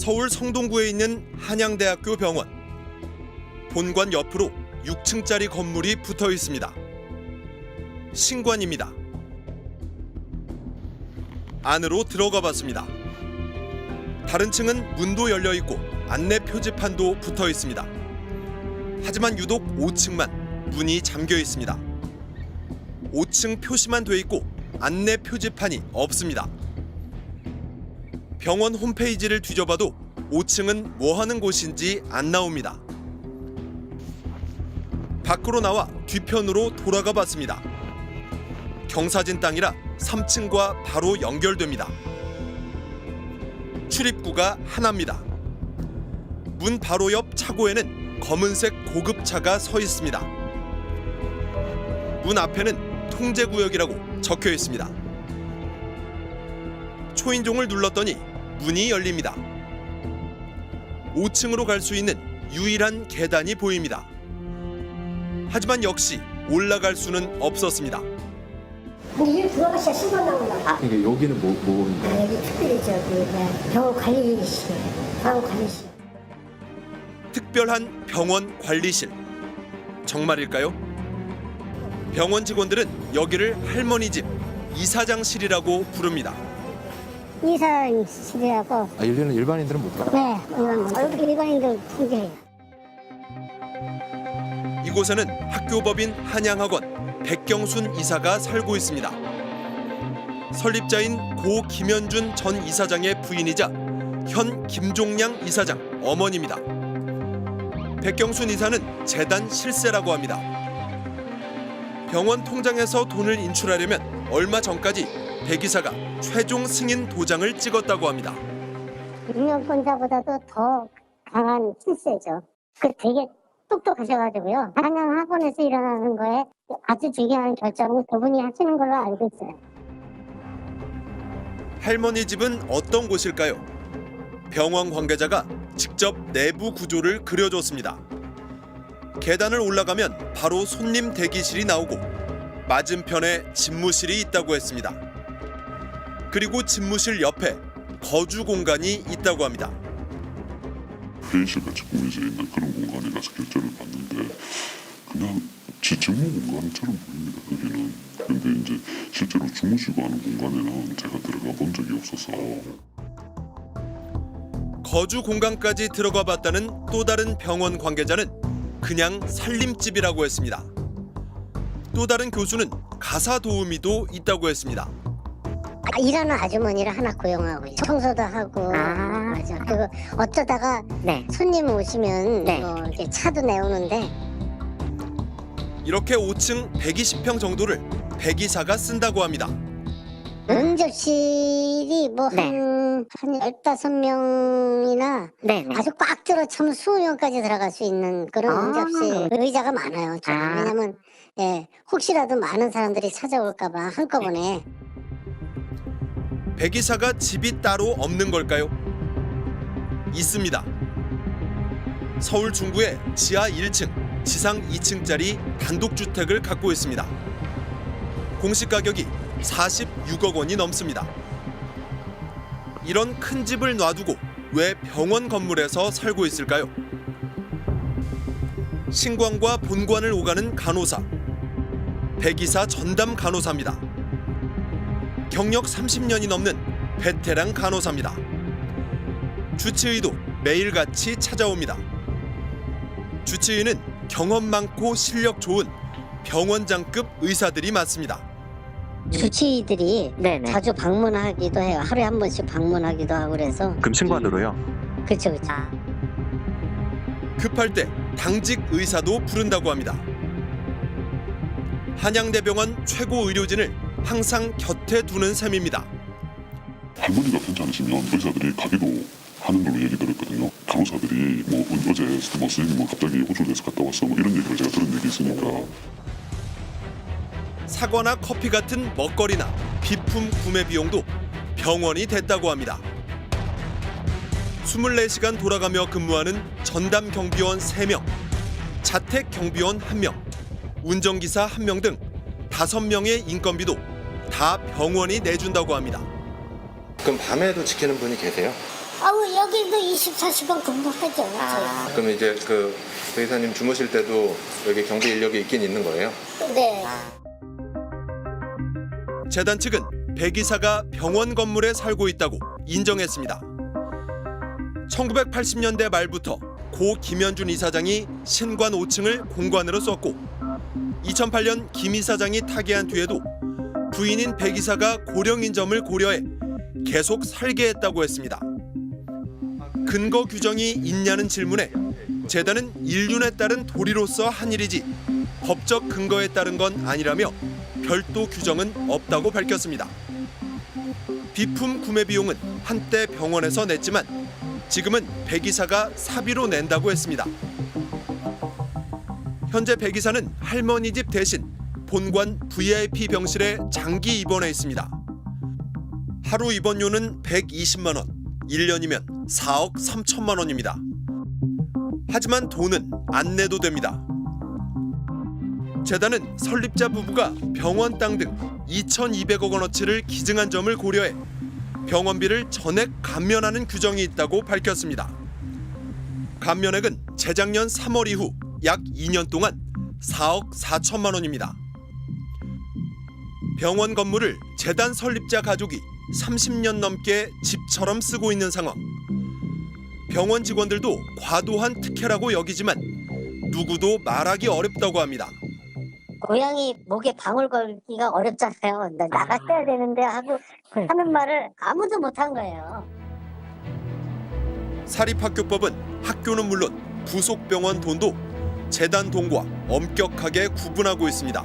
서울 성동구에 있는 한양대학교 병원. 본관 옆으로 6층짜리 건물이 붙어 있습니다. 신관입니다. 안으로 들어가 봤습니다. 다른 층은 문도 열려 있고 안내 표지판도 붙어 있습니다. 하지만 유독 5층만 문이 잠겨 있습니다. 5층 표시만 돼 있고 안내 표지판이 없습니다. 병원 홈페이지를 뒤져봐도 5층은 뭐 하는 곳인지 안 나옵니다. 밖으로 나와 뒤편으로 돌아가 봤습니다. 경사진 땅이라 3층과 바로 연결됩니다. 출입구가 하나입니다. 문 바로 옆 차고에는 검은색 고급차가 서 있습니다. 문 앞에는 통제구역이라고 적혀 있습니다. 초인종을 눌렀더니 문이 열립니다. 5층으로 갈 수 있는 유일한 계단이 보입니다. 하지만 역시 올라갈 수는 없었습니다. 근데 여기 들어가셔야 신고 나온다. 그러니까 여기는 뭐인가요? 여기 특별히 저기 병원 관리실, 병원 관리실. 특별한 병원 관리실. 정말일까요? 병원 직원들은 여기를 할머니 집 이사장실이라고 부릅니다. 이사실이라고. 여기는 일반인들은 못 가요? 네, 여기 일반인들 통제해요. 이곳에는 학교법인 한양학원 백경순 이사가 살고 있습니다. 설립자인 고 김현준 전 이사장의 부인이자 현 김종량 이사장 어머니입니다. 백경순 이사는 재단 실세라고 합니다. 병원 통장에서 돈을 인출하려면 얼마 전까지 백 이사가 최종 승인 도장을 찍었다고 합니다. 임명권자보다도 더 강한 실세죠. 되게 똑똑하셔가지고요. 한양학원에서 일어나는 거에 아주 중요한 결정을 그분이 하시는 걸로 알고 있어요. 할머니 집은 어떤 곳일까요? 병원 관계자가 직접 내부 구조를 그려줬습니다. 계단을 올라가면 바로 손님 대기실이 나오고 맞은편에 집무실이 있다고 했습니다. 그리고 집무실 옆에 거주 공간이 있다고 합니다. 회의실 같이 꾸며져 있는 그런 공간이라서 결제를 받는데 그냥 제 직무 공간처럼 보입니다. 거기는. 근데 이제 실제로 주무시고 하는 공간에는 제가 들어가 본 적이 없어서. 거주 공간까지 들어가 봤다는 또 다른 병원 관계자는 그냥 살림집이라고 했습니다. 또 다른 교수는 가사 도우미도 있다고 했습니다. 일하는 아주머니를 하나 고용하고 청소도 하고 맞아. 그리고 어쩌다가 손님 오시면 뭐 이렇게 차도 내오는데 이렇게 5층 120평 정도를 백이사가 쓴다고 합니다. 응접실이 뭐 한 15명이나 아주 꽉 들어 참 20명까지 들어갈 수 있는 그런 응접실 의자가 많아요. 왜냐면 혹시라도 많은 사람들이 찾아올까 봐 한꺼번에. 백이사가 집이 따로 없는 걸까요? 있습니다. 서울 중구에 지하 1층, 지상 2층짜리 단독주택을 갖고 있습니다. 공시 가격이 46억 원이 넘습니다. 이런 큰 집을 놔두고 왜 병원 건물에서 살고 있을까요? 신관과 본관을 오가는 간호사, 백이사 전담 간호사입니다. 경력 30년이 넘는 베테랑 간호사입니다. 주치의도 매일같이 찾아옵니다. 주치의는 경험 많고 실력 좋은 병원장급 의사들이 많습니다. 주치의들이 자주 방문하기도 해요. 하루에 한 번씩 방문하기도 하고 그래서. 그럼 신관으로요? 그렇죠. 급할 때 당직 의사도 부른다고 합니다. 한양대병원 최고 의료진을 항상 곁에 두는 셈입니다. 할머니가 괜찮으시면 의사들이 가기도 하는 걸로 얘기 들었거든요. 간호사들이 어제 선생님 갑자기 호출돼서 갔다 왔어 이런 얘기를 제가 들은 적이 있으니까. 사과나 커피 같은 먹거리나 비품 구매 비용도 병원이 댔다고 합니다. 24시간 돌아가며 근무하는 전담 경비원 3명, 자택 경비원 1명, 운전기사 1명 등 5명의 인건비도 다 병원이 내준다고 합니다. 그럼 밤에도 지키는 분이 계세요? 여기도 24시간 근무하죠. 저희. 그럼 이제 그 의사님 주무실 때도 여기 경비 인력이 있긴 있는 거예요? 네. 재단 측은 백 이사가 병원 건물에 살고 있다고 인정했습니다. 1980년대 말부터 고 김현준 이사장이 신관 5층을 공관으로 썼고 2008년 김 이사장이 타계한 뒤에도 부인인 백 이사가 고령인 점을 고려해 계속 살게 했다고 했습니다. 근거 규정이 있냐는 질문에 재단은 인륜에 따른 도리로서 한 일이지 법적 근거에 따른 건 아니라며 별도 규정은 없다고 밝혔습니다. 비품 구매 비용은 한때 병원에서 냈지만 지금은 백 이사가 사비로 낸다고 했습니다. 현재 백 이사는 할머니 집 대신 본관 VIP 병실에 장기 입원해 있습니다. 하루 입원료는 120만 원, 1년이면 4억 3천만 원입니다. 하지만 돈은 안 내도 됩니다. 재단은 설립자 부부가 병원 땅 등 2,200억 원어치를 기증한 점을 고려해 병원비를 전액 감면하는 규정이 있다고 밝혔습니다. 감면액은 재작년 3월 이후 약 2년 동안 4억 4천만 원입니다. 병원 건물을 재단 설립자 가족이 30년 넘게 집처럼 쓰고 있는 상황. 병원 직원들도 과도한 특혜라고 여기지만 누구도 말하기 어렵다고 합니다. 고양이 목에 방울 걸기가 어렵잖아요. 나갔어야 되는데 하고 하는 말을 아무도 못한 거예요. 사립학교법은 학교는 물론 부속 병원 돈도 재단 돈과 엄격하게 구분하고 있습니다.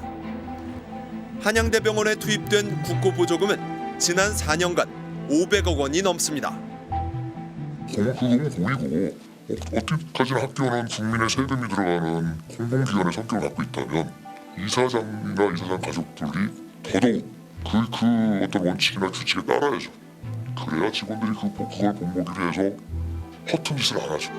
한양대병원에 투입된 국고보조금은 지난 4년간 500억 원이 넘습니다. 그건 고의고 어떻게까지나 학교는 국민의 세금이 들어가는 공공기관의 성격을 갖고 있다면 이사장이나 이사장 가족들이 더더욱 그 어떤 원칙이나 규칙에 따라야죠. 그래야 직원들이 그걸 본보기로 해서 허튼 짓을 안 하죠.